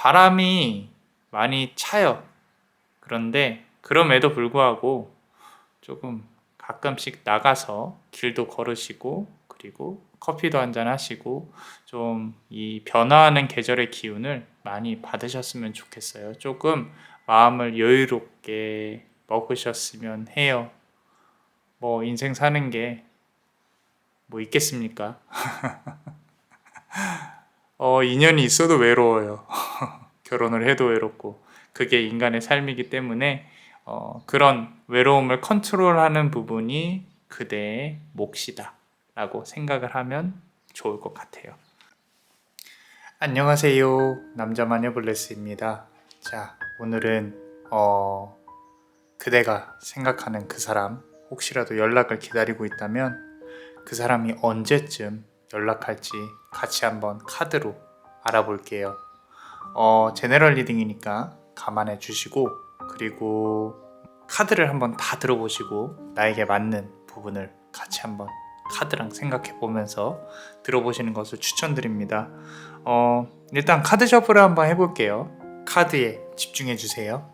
바람이 많이 차요. 그런데 그럼에도 불구하고 조금 가끔씩 나가서 길도 걸으시고 그리고 커피도 한잔 하시고 좀 이 변화하는 계절의 기운을 많이 받으셨으면 좋겠어요. 조금 마음을 여유롭게 먹으셨으면 해요. 뭐 인생 사는 게 뭐 있겠습니까? 인연이 있어도 외로워요. 결혼을 해도 외롭고 그게 인간의 삶이기 때문에 그런 외로움을 컨트롤하는 부분이 그대의 몫이다 라고 생각을 하면 좋을 것 같아요. 안녕하세요. 남자마녀 블레스입니다. 자, 오늘은 그대가 생각하는 그 사람 혹시라도 연락을 기다리고 있다면 그 사람이 언제쯤 연락할지 같이 한번 카드로 알아볼게요. 제너럴 리딩이니까 감안해 주시고 그리고 카드를 한번 다 들어보시고 나에게 맞는 부분을 같이 한번 카드랑 생각해 보면서 들어보시는 것을 추천드립니다. 일단 카드 셔플을 한번 해볼게요. 카드에 집중해 주세요.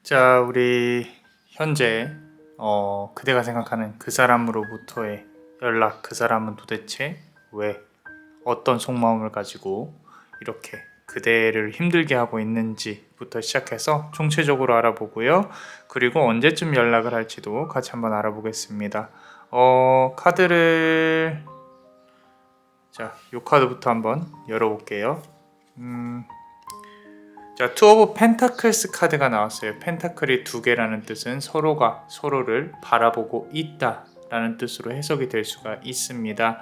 자, 우리 현재 그대가 생각하는 그 사람으로부터의 연락, 그 사람은 도대체 왜 어떤 속마음을 가지고 이렇게 그대를 힘들게 하고 있는지부터 시작해서 총체적으로 알아보고요. 그리고 언제쯤 연락을 할지도 같이 한번 알아보겠습니다. 카드를 자, 요 카드부터 한번 열어볼게요. 자, 투 오브 펜타클스 카드가 나왔어요. 펜타클이 두 개라는 뜻은 서로가 서로를 바라보고 있다 라는 뜻으로 해석이 될 수가 있습니다.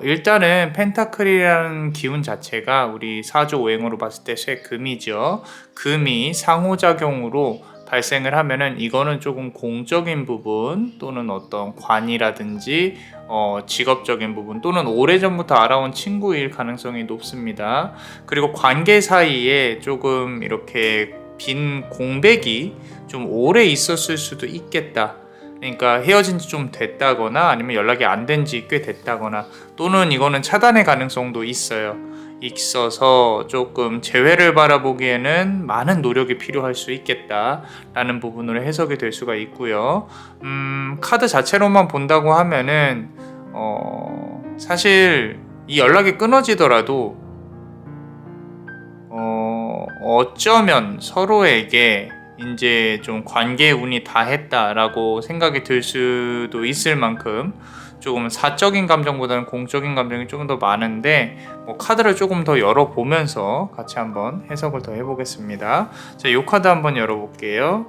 일단은 펜타클이라는 기운 자체가 우리 사조오행으로 봤을 때 쇠금이죠. 금이 상호작용으로 발생을 하면은 이거는 조금 공적인 부분 또는 어떤 관이라든지 직업적인 부분 또는 오래전부터 알아온 친구일 가능성이 높습니다. 그리고 관계 사이에 조금 이렇게 빈 공백이 좀 오래 있었을 수도 있겠다. 그러니까 헤어진 지 좀 됐다거나 아니면 연락이 안 된 지 꽤 됐다거나 또는 이거는 차단의 가능성도 있어요. 있어서 조금 재회를 바라보기에는 많은 노력이 필요할 수 있겠다라는 부분으로 해석이 될 수가 있고요. 카드 자체로만 본다고 하면은 사실 이 연락이 끊어지더라도 어쩌면 서로에게 이제 좀 관계의 운이 다했다라고 생각이 들 수도 있을 만큼 조금 사적인 감정보다는 공적인 감정이 조금 더 많은데 카드를 조금 더 열어보면서 같이 한번 해석을 더 해보겠습니다. 자, 이 카드 한번 열어볼게요.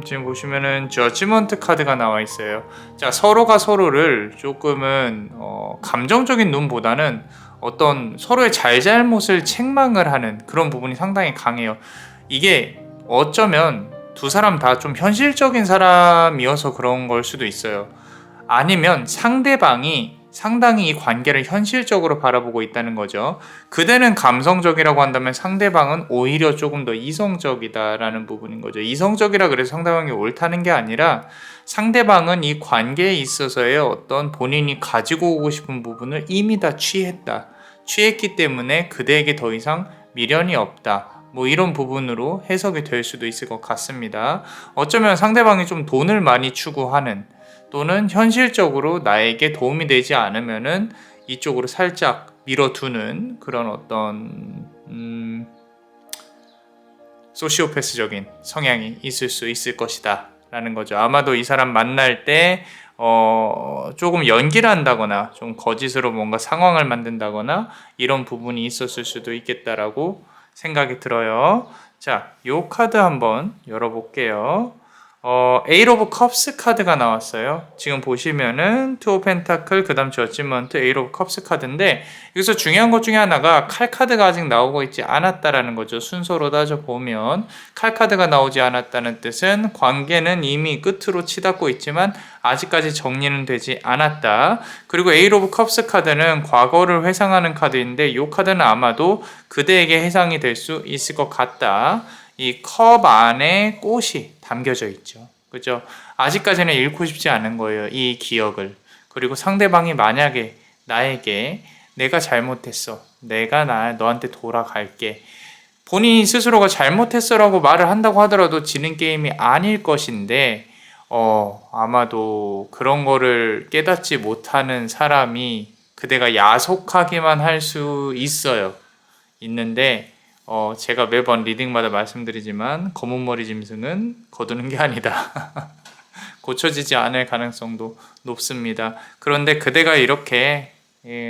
지금 보시면은 저지먼트 카드가 나와 있어요. 자, 서로가 서로를 조금은 감정적인 눈보다는 어떤 서로의 잘잘못을 책망을 하는 그런 부분이 상당히 강해요. 이게 어쩌면 두 사람 다 좀 현실적인 사람이어서 그런 걸 수도 있어요. 아니면 상대방이 상당히 이 관계를 현실적으로 바라보고 있다는 거죠. 그대는 감성적이라고 한다면 상대방은 오히려 조금 더 이성적이다라는 부분인 거죠. 이성적이라 그래서 상대방이 옳다는 게 아니라 상대방은 이 관계에 있어서의 어떤 본인이 가지고 오고 싶은 부분을 이미 다 취했기 때문에 그대에게 더 이상 미련이 없다. 이런 부분으로 해석이 될 수도 있을 것 같습니다. 어쩌면 상대방이 좀 돈을 많이 추구하는 또는 현실적으로 나에게 도움이 되지 않으면은 이쪽으로 살짝 밀어두는 그런 어떤 소시오패스적인 성향이 있을 수 있을 것이다 라는 거죠. 아마도 이 사람 만날 때 조금 연기를 한다거나 좀 거짓으로 뭔가 상황을 만든다거나 이런 부분이 있었을 수도 있겠다라고 생각이 들어요. 자, 요 카드 한번 열어볼게요. 에잇 오브 컵스 카드가 나왔어요. 지금 보시면은 투 오브 펜타클, 그 다음 저지먼트, 에잇 오브 컵스 카드인데 여기서 중요한 것 중에 하나가 칼 카드가 아직 나오고 있지 않았다라는 거죠. 순서로 따져보면 칼 카드가 나오지 않았다는 뜻은 관계는 이미 끝으로 치닫고 있지만 아직까지 정리는 되지 않았다. 그리고 에잇 오브 컵스 카드는 과거를 회상하는 카드인데 이 카드는 아마도 그대에게 해상이 될 수 있을 것 같다. 이 컵 안에 꽃이 담겨져 있죠. 그죠? 아직까지는 잃고 싶지 않은 거예요. 이 기억을. 그리고 상대방이 만약에 나에게 내가 잘못했어. 내가 너한테 돌아갈게. 본인이 스스로가 잘못했어라고 말을 한다고 하더라도 지는 게임이 아닐 것인데 아마도 그런 거를 깨닫지 못하는 사람이 그대가 야속하기만 할 수 있는데 제가 매번 리딩마다 말씀드리지만 검은 머리 짐승은 거두는 게 아니다. 고쳐지지 않을 가능성도 높습니다. 그런데 그대가 이렇게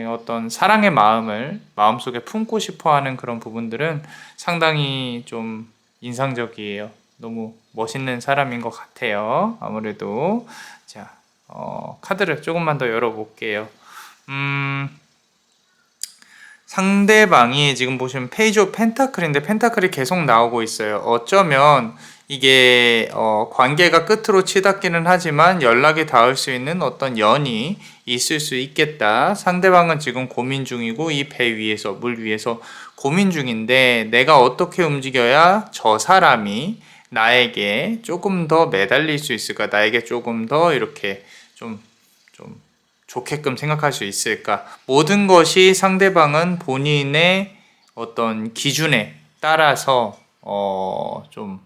어떤 사랑의 마음을 마음속에 품고 싶어하는 그런 부분들은 상당히 좀 인상적이에요. 너무 멋있는 사람인 것 같아요. 아무래도 자 카드를 조금만 더 열어볼게요. 상대방이 지금 보시면 페이지 오브 펜타클인데 펜타클이 계속 나오고 있어요. 어쩌면 이게 관계가 끝으로 치닫기는 하지만 연락이 닿을 수 있는 어떤 연이 있을 수 있겠다. 상대방은 지금 고민 중이고 이 배 위에서 물 위에서 고민 중인데 내가 어떻게 움직여야 저 사람이 나에게 조금 더 매달릴 수 있을까? 나에게 조금 더 이렇게 좀 좋게끔 생각할 수 있을까? 모든 것이 상대방은 본인의 어떤 기준에 따라서 좀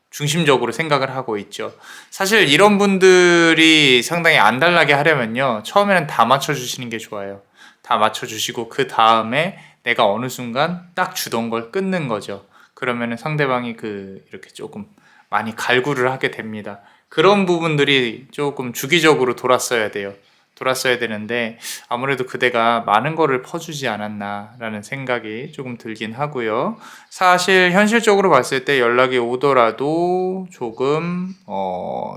중심적으로 생각을 하고 있죠. 사실 이런 분들이 상당히 안달나게 하려면요. 처음에는 다 맞춰주시는 게 좋아요. 다 맞춰주시고 그 다음에 내가 어느 순간 딱 주던 걸 끊는 거죠. 그러면은 상대방이 이렇게 조금 많이 갈구를 하게 됩니다. 그런 부분들이 조금 주기적으로 돌았어야 되는데 아무래도 그대가 많은 거를 퍼주지 않았나라는 생각이 조금 들긴 하고요. 사실 현실적으로 봤을 때 연락이 오더라도 조금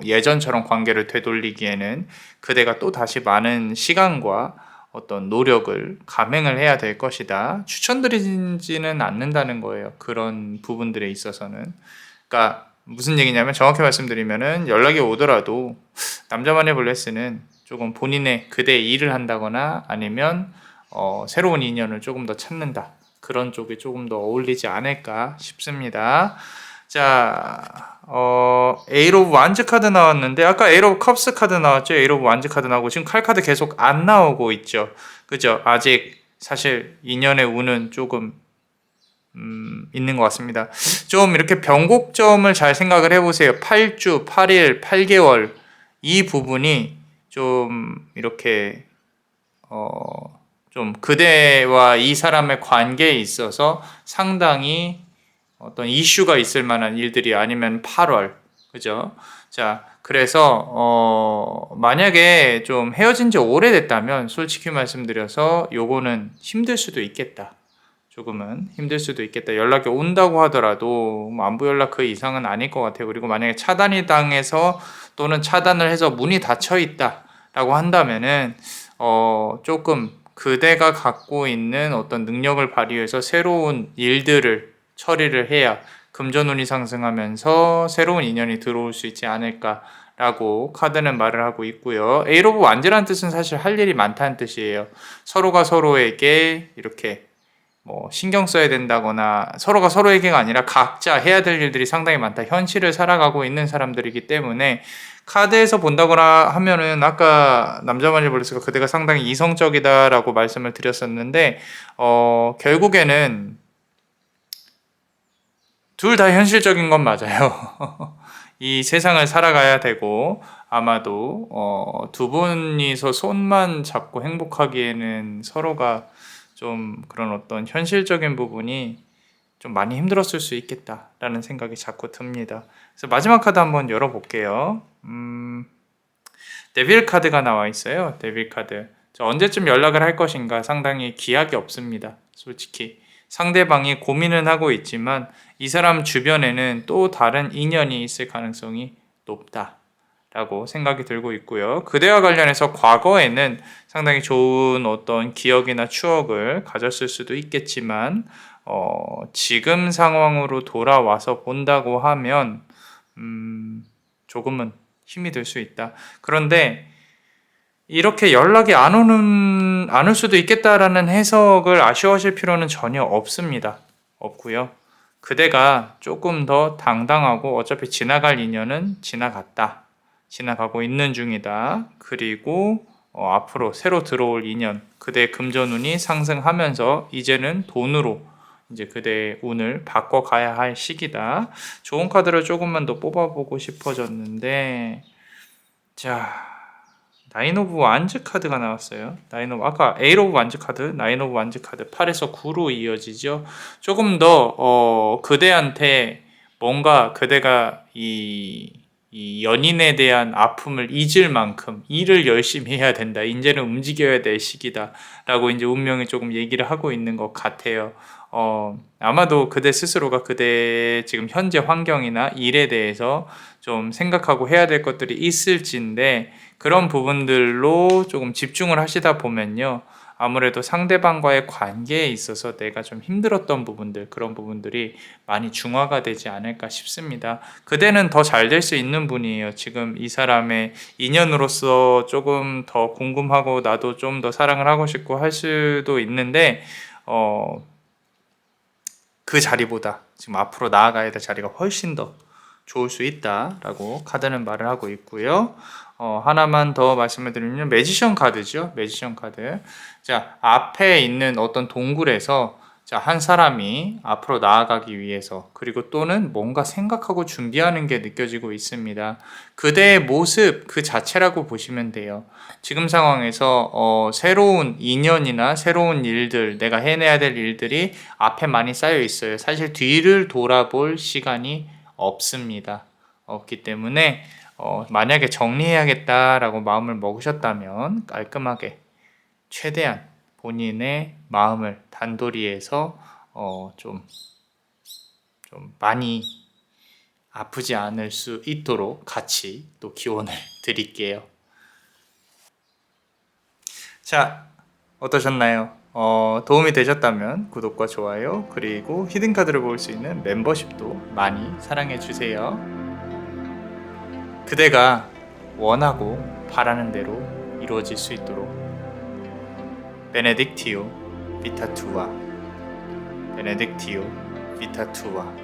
예전처럼 관계를 되돌리기에는 그대가 또 다시 많은 시간과 어떤 노력을 감행을 해야 될 것이다. 추천드리지는 않는다는 거예요. 그런 부분들에 있어서는. 그러니까 무슨 얘기냐면 정확히 말씀드리면은 연락이 오더라도 남자만의 블레스는 조금 본인의 그대의 일을 한다거나 아니면 새로운 인연을 조금 더 찾는다. 그런 쪽이 조금 더 어울리지 않을까 싶습니다. 자, 에잇 오브 완즈 카드 나왔는데 아까 에잇 오브 컵스 카드 나왔죠? 에잇 오브 완즈 카드 나오고 지금 칼 카드 계속 안 나오고 있죠. 그죠? 아직 사실 인연의 운은 조금 있는 것 같습니다. 좀 이렇게 변곡점을 잘 생각을 해보세요. 8주, 8일, 8개월 이 부분이 좀 이렇게 좀 그대와 이 사람의 관계에 있어서 상당히 어떤 이슈가 있을 만한 일들이 아니면 8월 그죠? 자 그래서 만약에 좀 헤어진 지 오래됐다면 솔직히 말씀드려서 요거는 힘들 수도 있겠다. 조금은 힘들 수도 있겠다. 연락이 온다고 하더라도 뭐 안부 연락 그 이상은 아닐 것 같아요. 그리고 만약에 차단이 당해서 또는 차단을 해서 문이 닫혀 있다라고 한다면은 조금 그대가 갖고 있는 어떤 능력을 발휘해서 새로운 일들을 처리를 해야 금전운이 상승하면서 새로운 인연이 들어올 수 있지 않을까라고 카드는 말을 하고 있고요. 에이러 오브 완즈라는 뜻은 사실 할 일이 많다는 뜻이에요. 서로가 서로에게 이렇게 뭐 신경 써야 된다거나 서로가 서로에게가 아니라 각자 해야 될 일들이 상당히 많다. 현실을 살아가고 있는 사람들이기 때문에 카드에서 본다거나 하면은 아까 남자만일 블레스가 그대가 상당히 이성적이다라고 말씀을 드렸었는데 결국에는 둘 다 현실적인 건 맞아요. 이 세상을 살아가야 되고 아마도 두 분이서 손만 잡고 행복하기에는 서로가 좀 그런 어떤 현실적인 부분이 좀 많이 힘들었을 수 있겠다라는 생각이 자꾸 듭니다. 그래서 마지막 카드 한번 열어볼게요. 데빌 카드가 나와 있어요. 데빌 카드. 언제쯤 연락을 할 것인가 상당히 기약이 없습니다. 솔직히 상대방이 고민은 하고 있지만 이 사람 주변에는 또 다른 인연이 있을 가능성이 높다. 라고 생각이 들고 있고요. 그대와 관련해서 과거에는 상당히 좋은 어떤 기억이나 추억을 가졌을 수도 있겠지만 지금 상황으로 돌아와서 본다고 하면 조금은 힘이 들 수 있다. 그런데 이렇게 연락이 안 올 수도 있겠다라는 해석을 아쉬워하실 필요는 전혀 없습니다. 없고요. 그대가 조금 더 당당하고 어차피 지나갈 인연은 지나갔다. 지나가고 있는 중이다. 그리고 앞으로 새로 들어올 인연, 그대의 금전운이 상승하면서 이제는 돈으로 이제 그대의 운을 바꿔가야 할 시기다. 좋은 카드를 조금만 더 뽑아보고 싶어졌는데, 자, 나인 오브 완즈 카드가 나왔어요. 아까 에잇 오브 완즈 카드, 나인 오브 완즈 카드 8에서 9로 이어지죠. 조금 더 그대한테 뭔가 그대가 이 연인에 대한 아픔을 잊을 만큼 일을 열심히 해야 된다. 이제는 움직여야 될 시기다. 라고 이제 운명이 조금 얘기를 하고 있는 것 같아요. 아마도 그대 스스로가 그대 지금 현재 환경이나 일에 대해서 좀 생각하고 해야 될 것들이 있을진데 그런 부분들로 조금 집중을 하시다 보면요. 아무래도 상대방과의 관계에 있어서 내가 좀 힘들었던 부분들, 그런 부분들이 많이 중화가 되지 않을까 싶습니다. 그대는 더 잘 될 수 있는 분이에요. 지금 이 사람의 인연으로서 조금 더 궁금하고 나도 좀 더 사랑을 하고 싶고 할 수도 있는데 그 자리보다 지금 앞으로 나아가야 될 자리가 훨씬 더 좋을 수 있다라고 카드는 말을 하고 있고요. 하나만 더 말씀을 드리면 매지션 카드죠. 매지션 카드. 자, 앞에 있는 어떤 동굴에서 한 사람이 앞으로 나아가기 위해서 그리고 또는 뭔가 생각하고 준비하는 게 느껴지고 있습니다. 그대의 모습 그 자체라고 보시면 돼요. 지금 상황에서 새로운 인연이나 새로운 일들, 내가 해내야 될 일들이 앞에 많이 쌓여 있어요. 사실 뒤를 돌아볼 시간이 없습니다. 없기 때문에 만약에 정리해야겠다라고 마음을 먹으셨다면 깔끔하게 최대한 본인의 마음을 단도리해서 좀 많이 아프지 않을 수 있도록 같이 또 기원을 드릴게요. 자, 어떠셨나요? 도움이 되셨다면 구독과 좋아요 그리고 히든카드를 볼 수 있는 멤버십도 많이 사랑해주세요. 그대가 원하고 바라는 대로 이루어질 수 있도록 베네딕티오 비타투아 베네딕티오 비타투아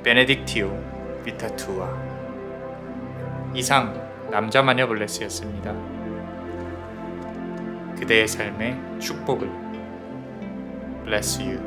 베네딕티오 비타투아 이상 남자마녀 블레스였습니다. 그대의 삶에 축복을 bless you.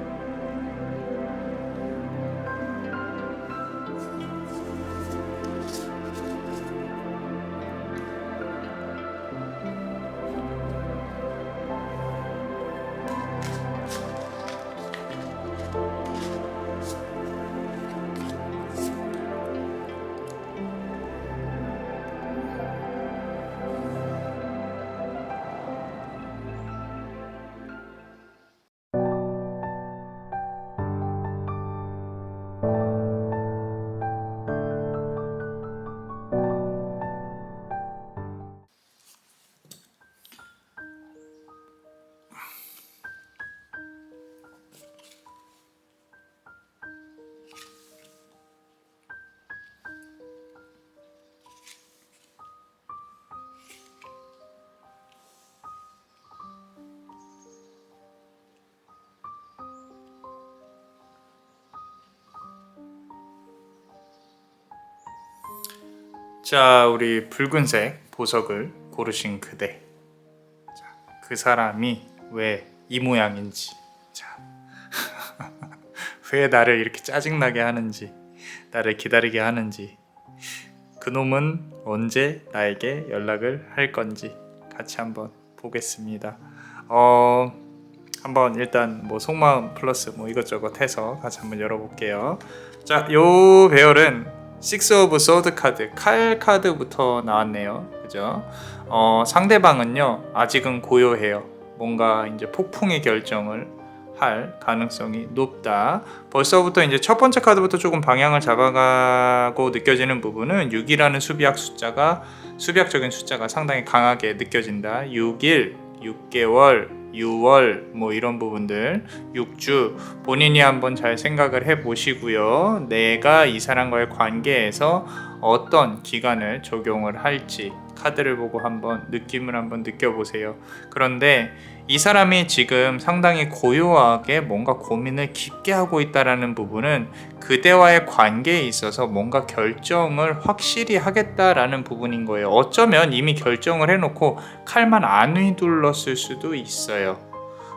자, 우리 붉은색 보석을 고르신 그대. 자, 그 사람이 왜 이 모양인지, 자, 왜 나를 이렇게 짜증나게 하는지, 나를 기다리게 하는지, 그놈은 언제 나에게 연락을 할 건지 같이 한번 보겠습니다. 한번 일단 뭐 속마음 플러스 뭐 이것저것 해서 같이 한번 열어볼게요. 자, 요 배열은 6 오브 소드 카드, 칼 카드부터 나왔네요. 그죠? 상대방은요 아직은 고요해요. 뭔가 이제 폭풍의 결정을 할 가능성이 높다. 벌써부터 이제 첫 번째 카드부터 조금 방향을 잡아가고 느껴지는 부분은 6이라는 수비학적인 숫자가 상당히 강하게 느껴진다. 6일, 6개월, 6월 뭐 이런 부분들, 6주 본인이 한번 잘 생각을 해보시고요. 내가 이 사람과의 관계에서 어떤 기간을 적용을 할지 카드를 보고 한번 느낌을 한번 느껴보세요. 그런데 이 사람이 지금 상당히 고요하게 뭔가 고민을 깊게 하고 있다라는 부분은 그대와의 관계에 있어서 뭔가 결정을 확실히 하겠다라는 부분인 거예요. 어쩌면 이미 결정을 해놓고 칼만 안 휘둘렀을 수도 있어요.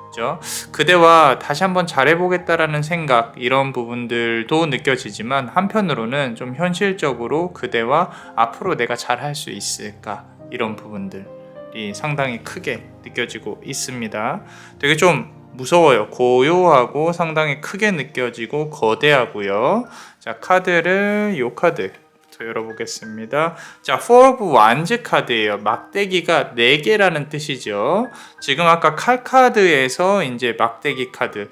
그죠? 그대와 다시 한번 잘해보겠다라는 생각, 이런 부분들도 느껴지지만 한편으로는 좀 현실적으로 그대와 앞으로 내가 잘할 수 있을까, 이런 부분들이 상당히 크게 느껴지고 있습니다. 되게 좀 무서워요. 고요하고 상당히 크게 느껴지고 거대하고요. 자, 카드를 요 카드 열어보겠습니다. 자, 4 오브 완즈 카드예요. 막대기가 4개라는 뜻이죠. 지금 아까 칼 카드에서 이제 막대기 카드.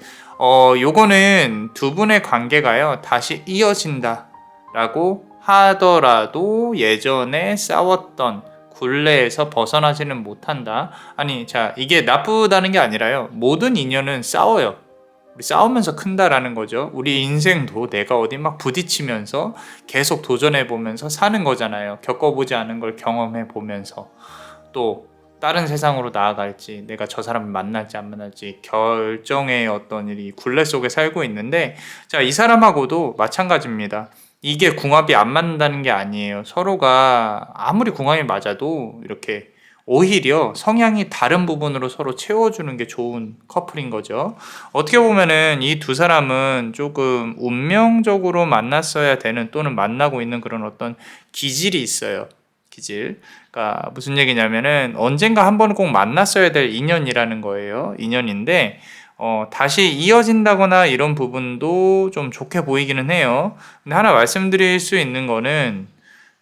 요거는 두 분의 관계가요 다시 이어진다 라고 하더라도 예전에 싸웠던 굴레에서 벗어나지는 못한다. 아니, 자, 이게 나쁘다는 게 아니라요, 모든 인연은 싸워요. 우리 싸우면서 큰다라는 거죠. 우리 인생도 내가 어디 막 부딪히면서 계속 도전해보면서 사는 거잖아요. 겪어보지 않은 걸 경험해보면서 또 다른 세상으로 나아갈지, 내가 저 사람을 만날지 안 만날지 결정의 어떤 일이 굴레 속에 살고 있는데, 자, 이 사람하고도 마찬가지입니다. 이게 궁합이 안 맞는다는 게 아니에요. 서로가 아무리 궁합이 맞아도 이렇게 오히려 성향이 다른 부분으로 서로 채워주는 게 좋은 커플인 거죠. 어떻게 보면은 이 두 사람은 조금 운명적으로 만났어야 되는, 또는 만나고 있는 그런 어떤 기질이 있어요. 기질. 그러니까 무슨 얘기냐면은 언젠가 한 번은 꼭 만났어야 될 인연이라는 거예요. 인연인데 다시 이어진다거나 이런 부분도 좀 좋게 보이기는 해요. 근데 하나 말씀드릴 수 있는 거는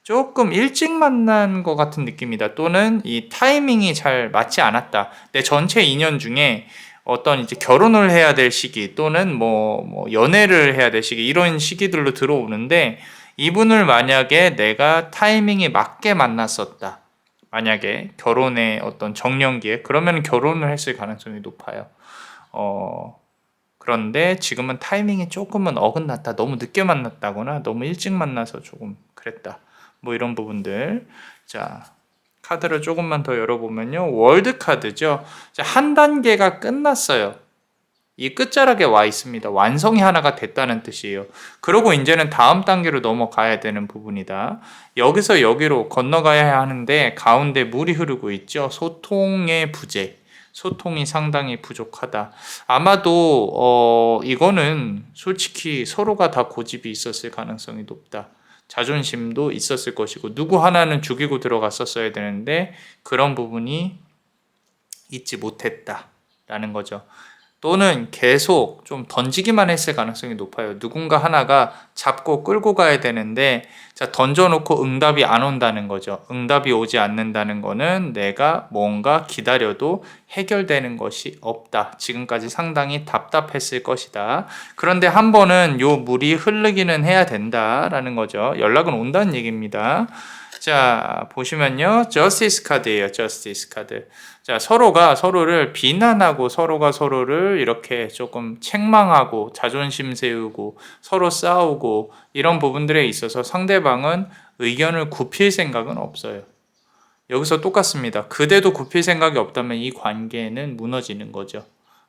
조금 일찍 만난 것 같은 느낌이다, 또는 이 타이밍이 잘 맞지 않았다. 내 전체 인연 중에 어떤 이제 결혼을 해야 될 시기, 또는 뭐 연애를 해야 될 시기, 이런 시기들로 들어오는데, 이분을 만약에 내가 타이밍이 맞게 만났었다, 만약에 결혼의 어떤 정년기에, 그러면 결혼을 했을 가능성이 높아요. 그런데 지금은 타이밍이 조금은 어긋났다, 너무 늦게 만났다거나 너무 일찍 만나서 조금 그랬다, 뭐 이런 부분들. 자, 카드를 조금만 더 열어보면요, 월드 카드죠. 자, 한 단계가 끝났어요. 이 끝자락에 와 있습니다. 완성이 하나가 됐다는 뜻이에요. 그러고 이제는 다음 단계로 넘어가야 되는 부분이다. 여기서 여기로 건너가야 하는데 가운데 물이 흐르고 있죠. 소통의 부재. 소통이 상당히 부족하다. 아마도 이거는 솔직히 서로가 다 고집이 있었을 가능성이 높다. 자존심도 있었을 것이고 누구 하나는 죽이고 들어갔었어야 되는데 그런 부분이 있지 못했다라는 거죠. 또는 계속 좀 던지기만 했을 가능성이 높아요. 누군가 하나가 잡고 끌고 가야 되는데 자, 던져놓고 응답이 안 온다는 거죠. 응답이 오지 않는다는 거는 내가 뭔가 기다려도 해결되는 것이 없다. 지금까지 상당히 답답했을 것이다. 그런데 한 번은 요 물이 흐르기는 해야 된다라는 거죠. 연락은 온다는 얘기입니다. 자, 보시면요. 저스티스 카드예요. 저스티스 카드. 자, 서로가 서로를 비난하고 서로가 서로를 이렇게 조금 책망하고 자존심 세우고 서로 싸우고 이런 부분들에 있어서 상대방은 의견을 굽힐 생각은 없어요. 여기서 똑같습니다. 그대도 굽힐 생각이 없다면 이 관계는 무너지는 거죠.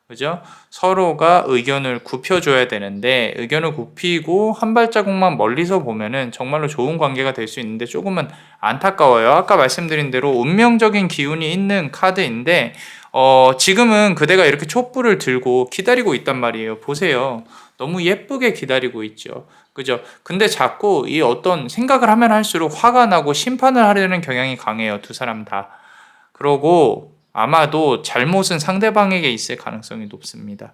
그죠? 서로가 의견을 굽혀줘야 되는데 의견을 굽히고 한 발자국만 멀리서 보면은 정말로 좋은 관계가 될 수 있는데 조금은 안타까워요. 아까 말씀드린 대로 운명적인 기운이 있는 카드인데 지금은 그대가 이렇게 촛불을 들고 기다리고 있단 말이에요. 보세요. 너무 예쁘게 기다리고 있죠. 그죠? 근데 자꾸 이 어떤 생각을 하면 할수록 화가 나고 심판을 하려는 경향이 강해요. 두 사람 다. 그러고 아마도 잘못은 상대방에게 있을 가능성이 높습니다.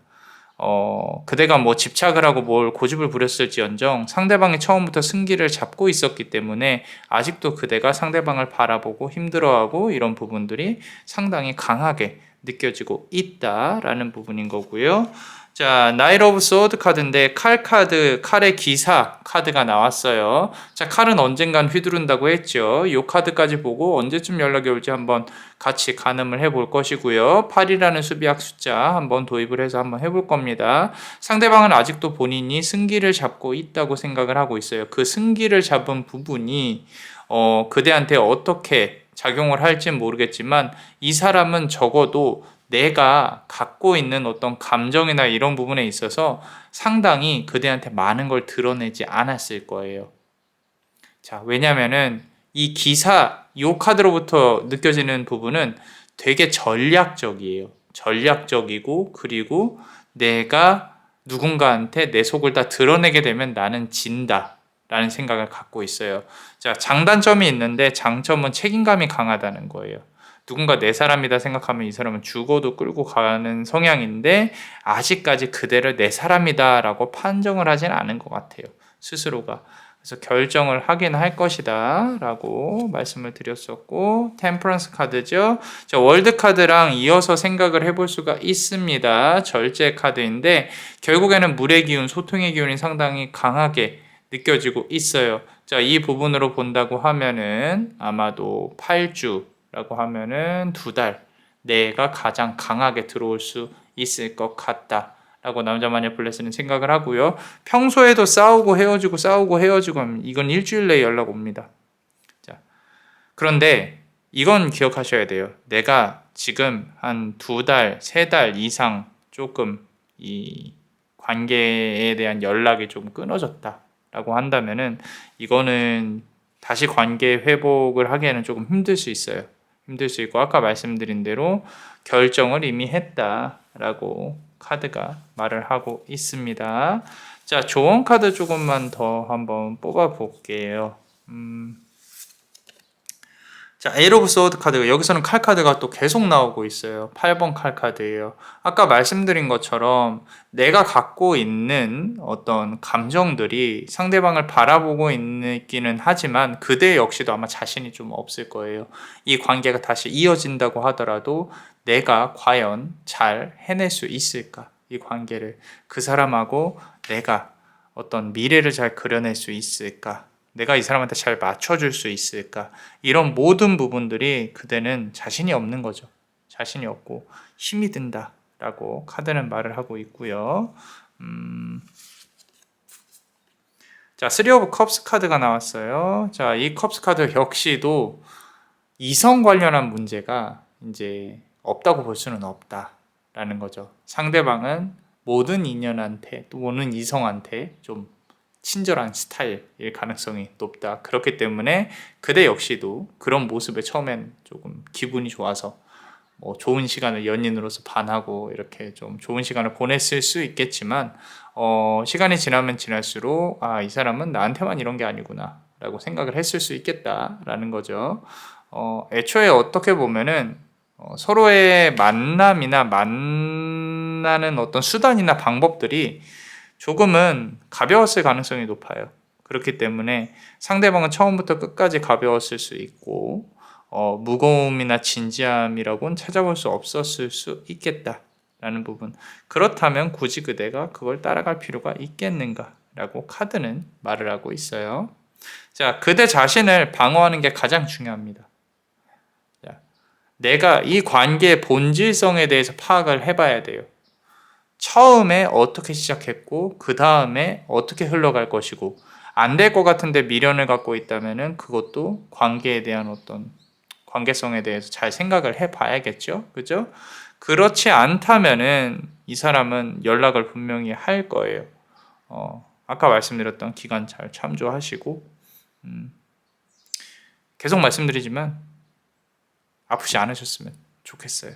그대가 뭐 집착을 하고 뭘 고집을 부렸을지언정 상대방이 처음부터 승기를 잡고 있었기 때문에 아직도 그대가 상대방을 바라보고 힘들어하고 이런 부분들이 상당히 강하게 느껴지고 있다라는 부분인 거고요. 자, 나이트 오브 소드 카드인데 칼 카드, 칼의 기사 카드가 나왔어요. 자, 칼은 언젠간 휘두른다고 했죠. 이 카드까지 보고 언제쯤 연락이 올지 한번 같이 가늠을 해볼 것이고요. 8이라는 수비학 숫자 한번 도입을 해서 한번 해볼 겁니다. 상대방은 아직도 본인이 승기를 잡고 있다고 생각을 하고 있어요. 그 승기를 잡은 부분이 그대한테 어떻게 작용을 할지는 모르겠지만 이 사람은 적어도 내가 갖고 있는 어떤 감정이나 이런 부분에 있어서 상당히 그대한테 많은 걸 드러내지 않았을 거예요. 자, 왜냐면은 이 기사, 이 카드로부터 느껴지는 부분은 되게 전략적이에요. 전략적이고, 그리고 내가 누군가한테 내 속을 다 드러내게 되면 나는 진다. 라는 생각을 갖고 있어요. 자, 장단점이 있는데 장점은 책임감이 강하다는 거예요. 누군가 내 사람이다 생각하면 이 사람은 죽어도 끌고 가는 성향인데 아직까지 그대를 내 사람이다 라고 판정을 하진 않은 것 같아요. 스스로가. 그래서 결정을 하긴 할 것이다 라고 말씀을 드렸었고, 템퍼런스 카드죠. 자, 월드 카드랑 이어서 생각을 해볼 수가 있습니다. 절제 카드인데 결국에는 물의 기운, 소통의 기운이 상당히 강하게 느껴지고 있어요. 자, 이 부분으로 본다고 하면은 아마도 8주라고 하면은 2달 내가 가장 강하게 들어올 수 있을 것 같다 라고 남자 마녀 블레스는 생각을 하고요. 평소에도 싸우고 헤어지고 하면 이건 일주일 내에 연락 옵니다. 자, 그런데 이건 기억하셔야 돼요. 내가 지금 한 2달, 3달 이상 조금 이 관계에 대한 연락이 좀 끊어졌다 라고 한다면은 이거는 다시 관계 회복을 하기에는 조금 힘들 수 있어요. 힘들 수 있고 아까 말씀드린 대로 결정을 이미 했다라고 카드가 말을 하고 있습니다. 자, 조언 카드 조금만 더 한번 뽑아 볼게요. 자, 에이트 오브 소드 카드, 여기서는 칼 카드가 또 계속 나오고 있어요. 8번 칼 카드예요. 아까 말씀드린 것처럼 내가 갖고 있는 어떤 감정들이 상대방을 바라보고 있기는 하지만 그대 역시도 아마 자신이 좀 없을 거예요. 이 관계가 다시 이어진다고 하더라도 내가 과연 잘 해낼 수 있을까? 이 관계를 그 사람하고 내가 어떤 미래를 잘 그려낼 수 있을까? 내가 이 사람한테 잘 맞춰줄 수 있을까? 이런 모든 부분들이 그대는 자신이 없는 거죠. 자신이 없고 힘이 든다라고 카드는 말을 하고 있고요. 자, 3 오브 컵스 카드가 나왔어요. 자, 이 컵스 카드 역시도 이성 관련한 문제가 이제 없다고 볼 수는 없다라는 거죠. 상대방은 모든 인연한테 또 모든 이성한테 좀 친절한 스타일일 가능성이 높다. 그렇기 때문에 그대 역시도 그런 모습에 처음엔 조금 기분이 좋아서 뭐 좋은 시간을 연인으로서 반하고 이렇게 좀 좋은 시간을 보냈을 수 있겠지만 시간이 지나면 지날수록 이 사람은 나한테만 이런 게 아니구나 라고 생각을 했을 수 있겠다라는 거죠. 애초에 어떻게 보면은 서로의 만남이나 만나는 어떤 수단이나 방법들이 조금은 가벼웠을 가능성이 높아요. 그렇기 때문에 상대방은 처음부터 끝까지 가벼웠을 수 있고 무거움이나 진지함이라고는 찾아볼 수 없었을 수 있겠다라는 부분. 그렇다면 굳이 그대가 그걸 따라갈 필요가 있겠는가라고 카드는 말을 하고 있어요. 자, 그대 자신을 방어하는 게 가장 중요합니다. 자, 내가 이 관계의 본질성에 대해서 파악을 해봐야 돼요. 처음에 어떻게 시작했고 그 다음에 어떻게 흘러갈 것이고 안 될 것 같은데 미련을 갖고 있다면은 그것도 관계에 대한 어떤 관계성에 대해서 잘 생각을 해봐야겠죠, 그죠? 그렇지 않다면은 이 사람은 연락을 분명히 할 거예요. 아까 말씀드렸던 기간 잘 참조하시고 계속 말씀드리지만 아프지 않으셨으면 좋겠어요.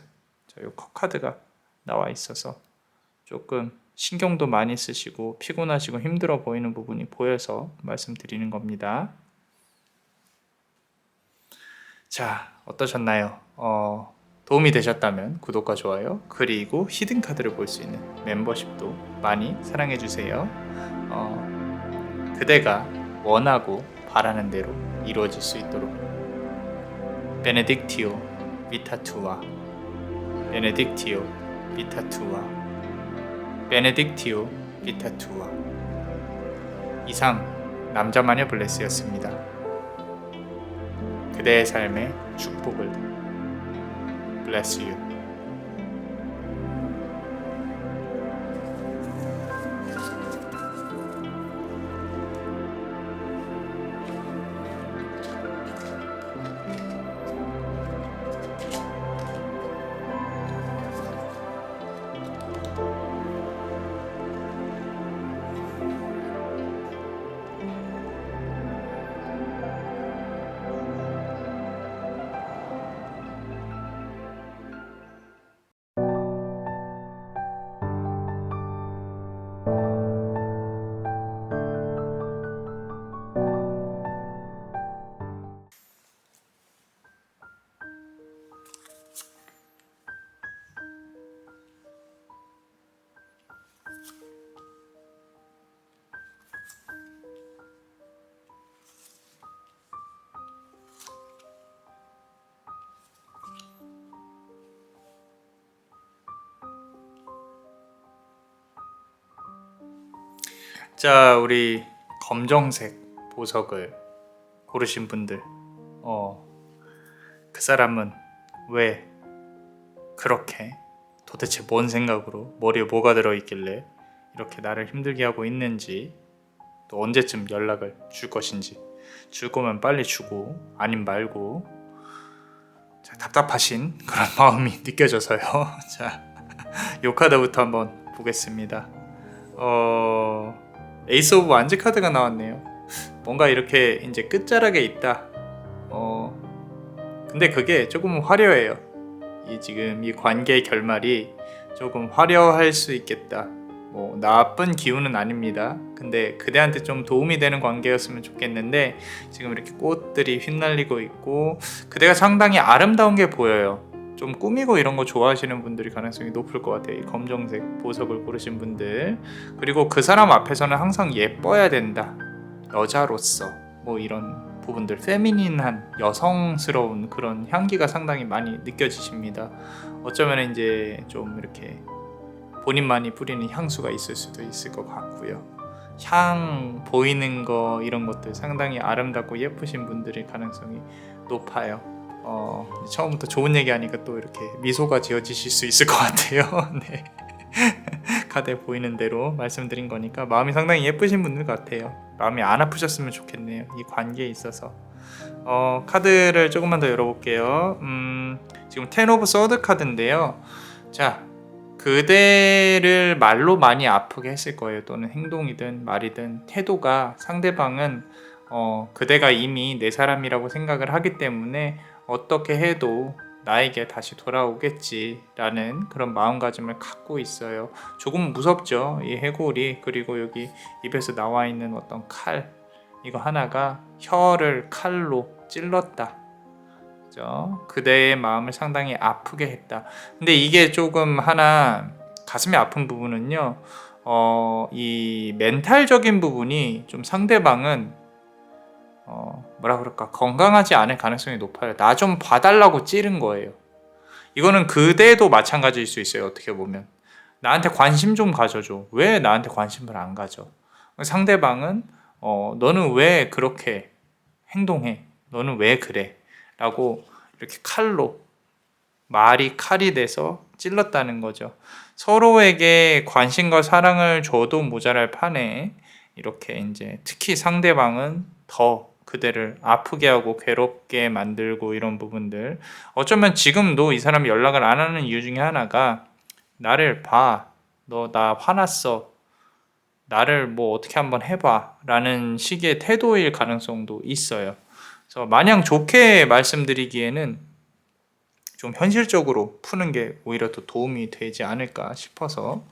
자, 요 카드가 나와 있어서 조금 신경도 많이 쓰시고 피곤하시고 힘들어 보이는 부분이 보여서 말씀드리는 겁니다. 자, 어떠셨나요? 도움이 되셨다면 구독과 좋아요 그리고 히든 카드를 볼 수 있는 멤버십도 많이 사랑해 주세요. 그대가 원하고 바라는 대로 이루어질 수 있도록 베네딕티오 비타투아 베네딕티오 비타투아 베네딕티오 비타투아. 이상 남자마녀 블레스였습니다. 그대의 삶의 축복을 bless you. 자, 우리 검정색 보석을 고르신 분들, 그 사람은 왜 그렇게 도대체 뭔 생각으로 머리에 뭐가 들어있길래 이렇게 나를 힘들게 하고 있는지, 또 언제쯤 연락을 줄 것인지, 줄 거면 빨리 주고 아님 말고. 자, 답답하신 그런 마음이 느껴져서요. 자, 요 카드부터 한번 보겠습니다. 에이스 오브 완즈 카드가 나왔네요. 뭔가 이렇게 이제 끝자락에 있다. 근데 그게 조금 화려해요. 지금 이 관계의 결말이 조금 화려할 수 있겠다. 뭐 나쁜 기운은 아닙니다. 근데 그대한테 좀 도움이 되는 관계였으면 좋겠는데 지금 이렇게 꽃들이 휘날리고 있고 그대가 상당히 아름다운 게 보여요. 좀 꾸미고 이런 거 좋아하시는 분들이 가능성이 높을 것 같아요. 이 검정색 보석을 고르신 분들. 그리고 그 사람 앞에서는 항상 예뻐야 된다. 여자로서 뭐 이런 부분들, 페미닌한 여성스러운 그런 향기가 상당히 많이 느껴지십니다. 어쩌면 이제 좀 이렇게 본인만이 뿌리는 향수가 있을 수도 있을 것 같고요. 향 보이는 거 이런 것들 상당히 아름답고 예쁘신 분들일 가능성이 높아요. 처음부터 좋은 얘기하니까 또 이렇게 미소가 지어지실 수 있을 것 같아요. 네. 카드에 보이는 대로 말씀드린 거니까 마음이 상당히 예쁘신 분들 같아요. 마음이 안 아프셨으면 좋겠네요. 이 관계에 있어서. 카드를 조금만 더 열어볼게요. 지금 텐 오브 서드 카드인데요. 자, 그대를 말로 많이 아프게 했을 거예요. 또는 행동이든 말이든 태도가 상대방은 그대가 이미 내 사람이라고 생각을 하기 때문에 어떻게 해도 나에게 다시 돌아오겠지라는 그런 마음가짐을 갖고 있어요. 조금 무섭죠. 이 해골이, 그리고 여기 입에서 나와 있는 어떤 칼, 이거 하나가 혀를 칼로 찔렀다. 그죠? 그대의 마음을 상당히 아프게 했다. 근데 이게 조금 하나 가슴이 아픈 부분은요. 이 멘탈적인 부분이 좀 상대방은 뭐라 그럴까, 건강하지 않을 가능성이 높아요. 나 좀 봐달라고 찌른 거예요. 이거는 그대도 마찬가지일 수 있어요. 어떻게 보면 나한테 관심 좀 가져줘. 왜 나한테 관심을 안 가져? 상대방은 너는 왜 그렇게 행동해? 너는 왜 그래? 라고 이렇게 칼로, 말이 칼이 돼서 찔렀다는 거죠. 서로에게 관심과 사랑을 줘도 모자랄 판에 이렇게 이제 특히 상대방은 더 그대를 아프게 하고 괴롭게 만들고, 이런 부분들, 어쩌면 지금도 이 사람이 연락을 안 하는 이유 중에 하나가 나를 봐, 너 나 화났어, 나를 뭐 어떻게 한번 해봐 라는 식의 태도일 가능성도 있어요. 그래서 마냥 좋게 말씀드리기에는 좀 현실적으로 푸는 게 오히려 더 도움이 되지 않을까 싶어서.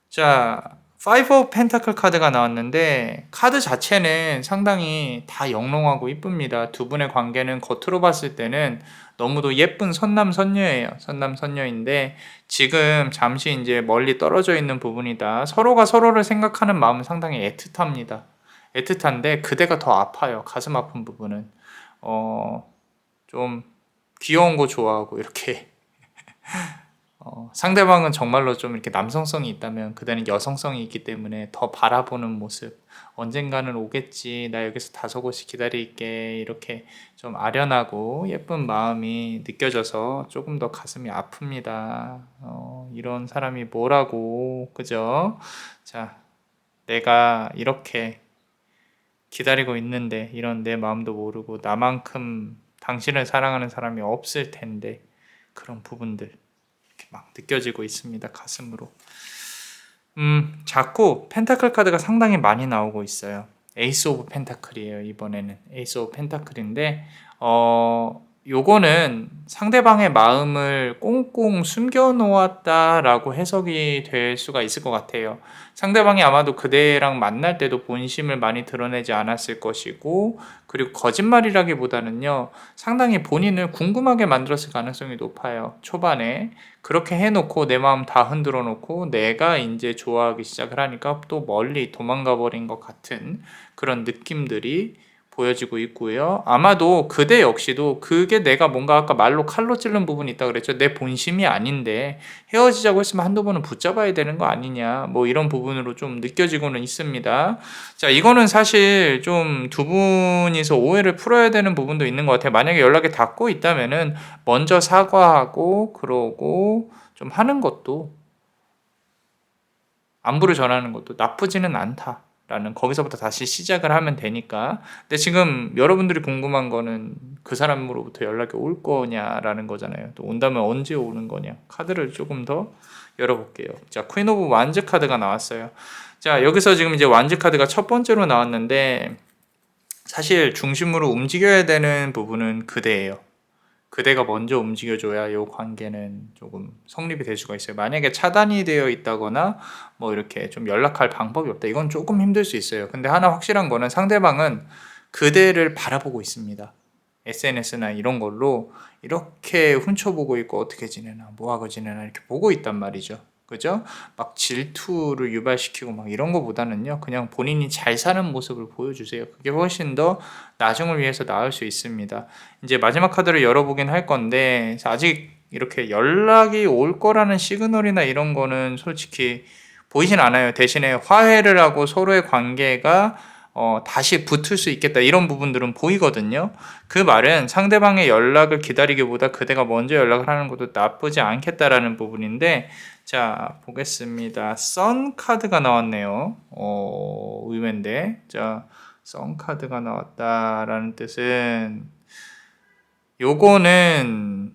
자, 5 of Pentacle 카드가 나왔는데, 카드 자체는 상당히 다 영롱하고 이쁩니다. 두 분의 관계는 겉으로 봤을 때는 너무도 예쁜 선남선녀예요. 선남선녀인데 지금 잠시 이제 멀리 떨어져 있는 부분이다. 서로가 서로를 생각하는 마음은 상당히 애틋합니다. 애틋한데 그대가 더 아파요. 가슴 아픈 부분은 좀 귀여운 거 좋아하고 이렇게 상대방은 정말로 좀 이렇게 남성성이 있다면 그대는 여성성이 있기 때문에 더 바라보는 모습, 언젠가는 오겠지, 나 여기서 다소곳이 기다릴게, 이렇게 좀 아련하고 예쁜 마음이 느껴져서 조금 더 가슴이 아픕니다. 이런 사람이 뭐라고, 그죠? 자, 내가 이렇게 기다리고 있는데 이런 내 마음도 모르고 나만큼 당신을 사랑하는 사람이 없을 텐데, 그런 부분들 막 느껴지고 있습니다. 가슴으로. 자꾸 펜타클 카드가 상당히 많이 나오고 있어요. 에이스 오브 펜타클이에요. 이번에는 에이스 오브 펜타클인데 요거는 상대방의 마음을 꽁꽁 숨겨 놓았다라고 해석이 될 수가 있을 것 같아요. 상대방이 아마도 그대랑 만날 때도 본심을 많이 드러내지 않았을 것이고, 그리고 거짓말이라기보다는요, 상당히 본인을 궁금하게 만들었을 가능성이 높아요. 초반에 그렇게 해놓고 내 마음 다 흔들어 놓고 내가 이제 좋아하기 시작을 하니까 또 멀리 도망가 버린 것 같은 그런 느낌들이 보여지고 있고요. 아마도 그대 역시도 그게 내가 뭔가 아까 말로 칼로 찌른 부분이 있다 그랬죠. 내 본심이 아닌데 헤어지자고 했으면 한두 번은 붙잡아야 되는 거 아니냐, 뭐 이런 부분으로 좀 느껴지고는 있습니다. 자, 이거는 사실 좀 두 분이서 오해를 풀어야 되는 부분도 있는 것 같아요. 만약에 연락이 닿고 있다면은 먼저 사과하고 그러고 좀 하는 것도, 안부를 전하는 것도 나쁘지는 않다라는, 거기서부터 다시 시작을 하면 되니까. 근데 지금 여러분들이 궁금한 거는 그 사람으로부터 연락이 올 거냐라는 거잖아요. 또 온다면 언제 오는 거냐. 카드를 조금 더 열어볼게요. 자, 퀸 오브 완즈 카드가 나왔어요. 자, 여기서 지금 이제 완즈 카드가 첫 번째로 나왔는데, 사실 중심으로 움직여야 되는 부분은 그대예요. 그대가 먼저 움직여줘야 이 관계는 조금 성립이 될 수가 있어요. 만약에 차단이 되어 있다거나 뭐 이렇게 좀 연락할 방법이 없다, 이건 조금 힘들 수 있어요. 근데 하나 확실한 거는 상대방은 그대를 바라보고 있습니다. SNS나 이런 걸로 이렇게 훔쳐보고 있고, 어떻게 지내나, 뭐하고 지내나 이렇게 보고 있단 말이죠. 그죠? 막 질투를 유발시키고 막 이런 거보다는요, 그냥 본인이 잘 사는 모습을 보여주세요. 그게 훨씬 더 나중을 위해서 나을 수 있습니다. 이제 마지막 카드를 열어보긴 할 건데, 아직 이렇게 연락이 올 거라는 시그널이나 이런 거는 솔직히 보이진 않아요. 대신에 화해를 하고 서로의 관계가 다시 붙을 수 있겠다, 이런 부분들은 보이거든요. 그 말은 상대방의 연락을 기다리기보다 그대가 먼저 연락을 하는 것도 나쁘지 않겠다라는 부분인데, 자, 보겠습니다. 선 카드가 나왔네요. 의외인데. 자, 선 카드가 나왔다라는 뜻은 요거는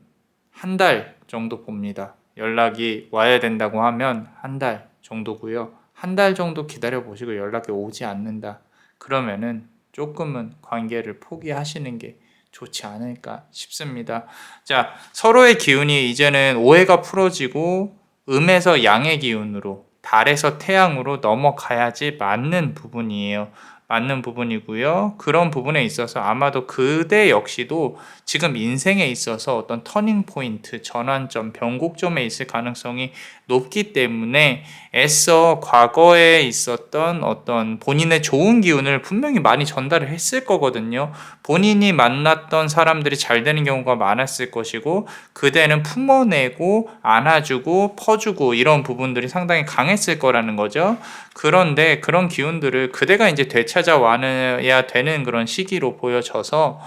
한 달 정도 봅니다. 연락이 와야 된다고 하면 한 달 정도고요. 한 달 정도 기다려 보시고 연락이 오지 않는다, 그러면은 조금은 관계를 포기하시는 게 좋지 않을까 싶습니다. 자, 서로의 기운이 이제는 오해가 풀어지고 음에서 양의 기운으로, 달에서 태양으로 넘어가야지 맞는 부분이에요. 맞는 부분이고요. 그런 부분에 있어서 아마도 그대 역시도 지금 인생에 있어서 어떤 터닝 포인트, 전환점, 변곡점에 있을 가능성이 높기 때문에 애써 과거에 있었던 어떤 본인의 좋은 기운을 분명히 많이 전달을 했을 거거든요. 본인이 만났던 사람들이 잘 되는 경우가 많았을 것이고, 그대는 품어내고 안아주고 퍼주고 이런 부분들이 상당히 강했을 거라는 거죠. 그런데 그런 기운들을 그대가 이제 되찾아와야 되는 그런 시기로 보여져서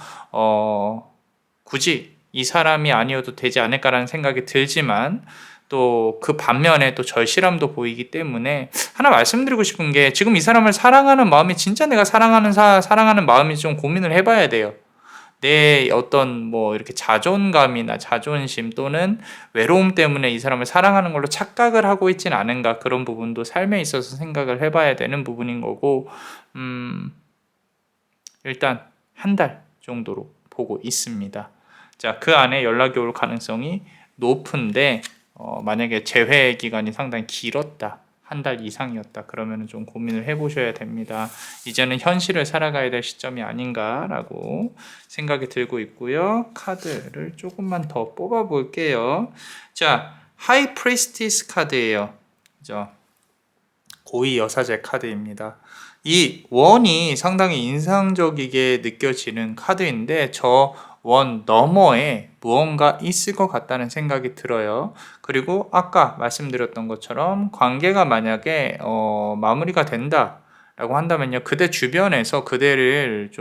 굳이 이 사람이 아니어도 되지 않을까라는 생각이 들지만, 또 그 반면에 또 절실함도 보이기 때문에 하나 말씀드리고 싶은 게, 지금 이 사람을 사랑하는 마음이 진짜 내가 사랑하는 마음이 좀 고민을 해봐야 돼요. 내 어떤 뭐 이렇게 자존감이나 자존심 또는 외로움 때문에 이 사람을 사랑하는 걸로 착각을 하고 있진 않은가, 그런 부분도 삶에 있어서 생각을 해봐야 되는 부분인 거고, 일단 한 달 정도로 보고 있습니다. 자, 그 안에 연락이 올 가능성이 높은데, 만약에 재회 기간이 상당히 길었다, 한 달 이상이었다, 그러면 좀 고민을 해보셔야 됩니다. 이제는 현실을 살아가야 될 시점이 아닌가라고 생각이 들고 있고요. 카드를 조금만 더 뽑아 볼게요. 자, 하이 프리스티스 카드예요. 그죠? 고위 여사제 카드입니다. 이 원이 상당히 인상적이게 느껴지는 카드인데, 저 원 너머에 무언가 있을 것 같다는 생각이 들어요. 그리고 아까 말씀드렸던 것처럼 관계가 만약에 마무리가 된다라고 한다면요, 그대 주변에서 그대가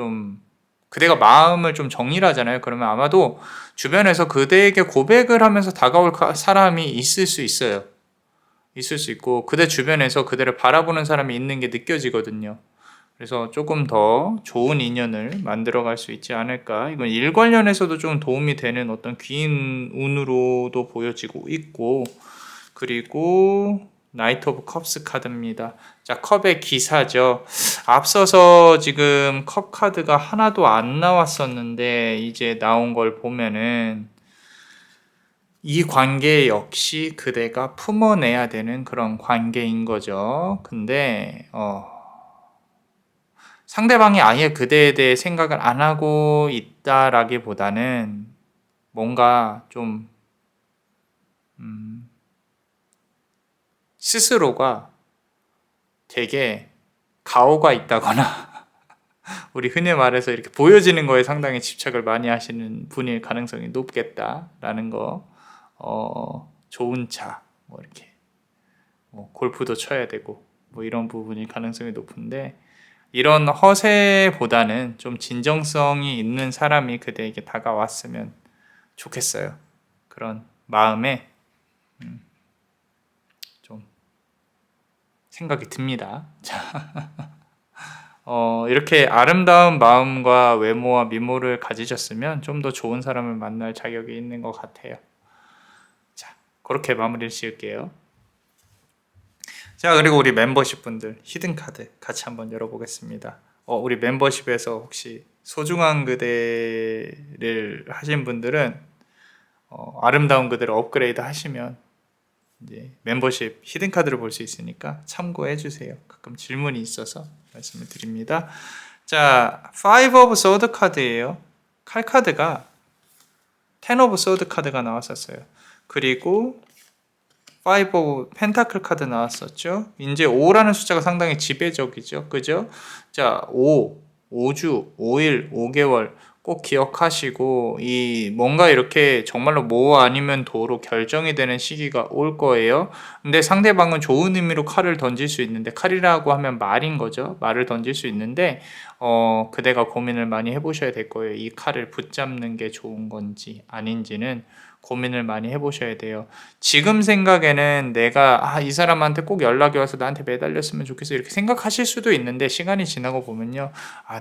마음을 좀 정리를 하잖아요. 그러면 아마도 주변에서 그대에게 고백을 하면서 다가올 사람이 있을 수 있어요. 있을 수 있고, 그대 주변에서 그대를 바라보는 사람이 있는 게 느껴지거든요. 그래서 조금 더 좋은 인연을 만들어갈 수 있지 않을까. 이건 일 관련해서도 좀 도움이 되는 어떤 귀인 운으로도 보여지고 있고, 그리고 나이트 오브 컵스 카드입니다. 자, 컵의 기사죠. 앞서서 지금 컵 카드가 하나도 안 나왔었는데 이제 나온 걸 보면은 이 관계 역시 그대가 품어내야 되는 그런 관계인 거죠. 근데 상대방이 아예 그대에 대해 생각을 안 하고 있다라기보다는 뭔가 좀 스스로가 되게 가오가 있다거나 우리 흔히 말해서 이렇게 보여지는 거에 상당히 집착을 많이 하시는 분일 가능성이 높겠다라는 거. 좋은 차, 뭐 이렇게 골프도 쳐야 되고 뭐 이런 부분이 가능성이 높은데, 이런 허세보다는 좀 진정성이 있는 사람이 그대에게 다가왔으면 좋겠어요. 그런 마음에 좀 생각이 듭니다. 자, 이렇게 아름다운 마음과 외모와 미모를 가지셨으면 좀 더 좋은 사람을 만날 자격이 있는 것 같아요. 자, 그렇게 마무리를 지을게요. 자, 그리고 우리 멤버십 분들 히든 카드 같이 한번 열어보겠습니다. 우리 멤버십에서 혹시 소중한 그대를 하신 분들은 아름다운 그대를 업그레이드 하시면 이제 멤버십 히든 카드를 볼 수 있으니까 참고해 주세요. 가끔 질문이 있어서 말씀을 드립니다. 자, 5 오브 소드 카드예요. 칼 카드가 10 오브 소드 카드가 나왔었어요. 그리고 5 오브 펜타클 카드 나왔었죠. 이제 5라는 숫자가 상당히 지배적이죠. 그죠? 자, 5주, 5일, 5개월 꼭 기억하시고, 이 뭔가 이렇게 정말로 뭐 아니면 도로 결정이 되는 시기가 올 거예요. 근데 상대방은 좋은 의미로 칼을 던질 수 있는데, 칼이라고 하면 말인 거죠. 말을 던질 수 있는데 그대가 고민을 많이 해보셔야 될 거예요. 이 칼을 붙잡는 게 좋은 건지 아닌지는 고민을 많이 해보셔야 돼요. 지금 생각에는 내가 이 사람한테 꼭 연락이 와서 나한테 매달렸으면 좋겠어 이렇게 생각하실 수도 있는데, 시간이 지나고 보면요,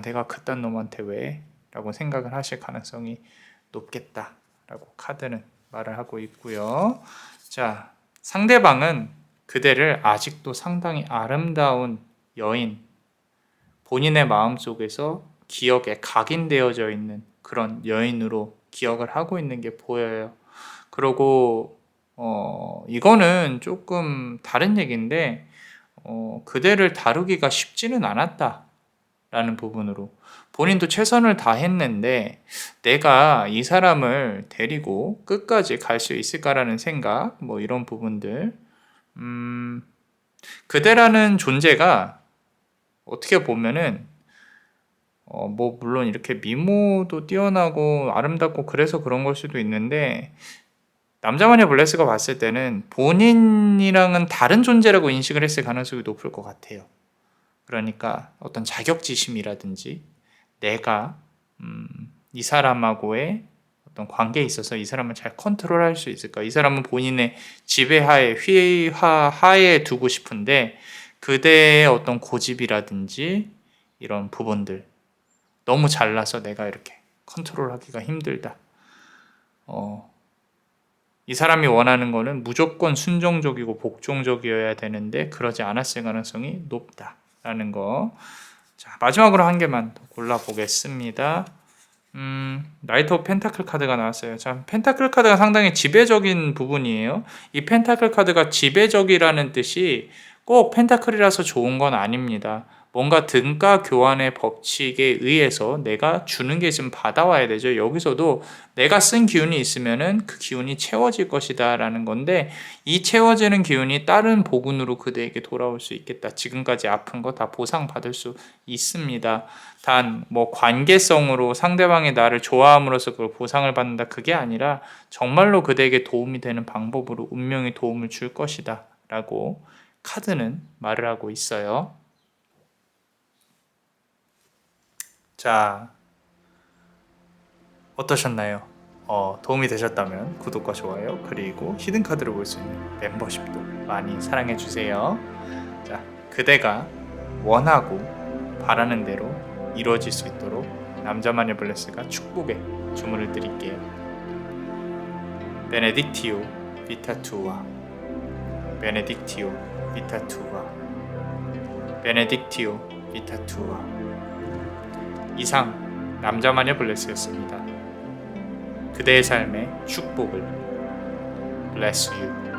내가 그딴 놈한테 왜? 라고 생각을 하실 가능성이 높겠다라고 카드는 말을 하고 있고요. 자, 상대방은 그대를 아직도 상당히 아름다운 여인, 본인의 마음속에서 기억에 각인되어져 있는 그런 여인으로 기억을 하고 있는 게 보여요. 그리고 이거는 조금 다른 얘기인데 그대를 다루기가 쉽지는 않았다라는 부분으로 본인도 최선을 다했는데 내가 이 사람을 데리고 끝까지 갈 수 있을까라는 생각, 뭐 이런 부분들. 그대라는 존재가 어떻게 보면은 뭐 물론 이렇게 미모도 뛰어나고 아름답고 그래서 그런 걸 수도 있는데, 남자마녀 블레스가 봤을 때는 본인이랑은 다른 존재라고 인식을 했을 가능성이 높을 것 같아요. 그러니까 어떤 자격지심이라든지 내가 이 사람하고의 어떤 관계에 있어서 이 사람을 잘 컨트롤할 수 있을까? 이 사람은 본인의 지배하에 휘하에 두고 싶은데 그대의 어떤 고집이라든지 이런 부분들 너무 잘나서 내가 이렇게 컨트롤하기가 힘들다. 이 사람이 원하는 거는 무조건 순종적이고 복종적이어야 되는데 그러지 않았을 가능성이 높다라는 거. 자, 마지막으로 한 개만 더 골라보겠습니다. 나이트 오브 펜타클 카드가 나왔어요. 자, 펜타클 카드가 상당히 지배적인 부분이에요. 이 펜타클 카드가 지배적이라는 뜻이 꼭 펜타클이라서 좋은 건 아닙니다. 뭔가 등가 교환의 법칙에 의해서 내가 주는 게 있으면 받아와야 되죠. 여기서도 내가 쓴 기운이 있으면은 그 기운이 채워질 것이다 라는 건데, 이 채워지는 기운이 다른 복운으로 그대에게 돌아올 수 있겠다. 지금까지 아픈 거 다 보상받을 수 있습니다. 단 뭐 관계성으로 상대방이 나를 좋아함으로써 그걸 보상을 받는다, 그게 아니라 정말로 그대에게 도움이 되는 방법으로 운명이 도움을 줄 것이다 라고 카드는 말을 하고 있어요. 자, 어떠셨나요? 도움이 되셨다면 구독과 좋아요, 그리고 히든카드를 볼 수 있는 멤버십도 많이 사랑해주세요. 자, 그대가 원하고 바라는 대로 이루어질 수 있도록 남자마녀 블레스가 축복의 주문을 드릴게요. 베네딕티오 비타투아, 베네딕티오 비타투아, 베네딕티오 비타투아. 이상 남자마녀 블레스였습니다. 그대의 삶의 축복을. Bless you.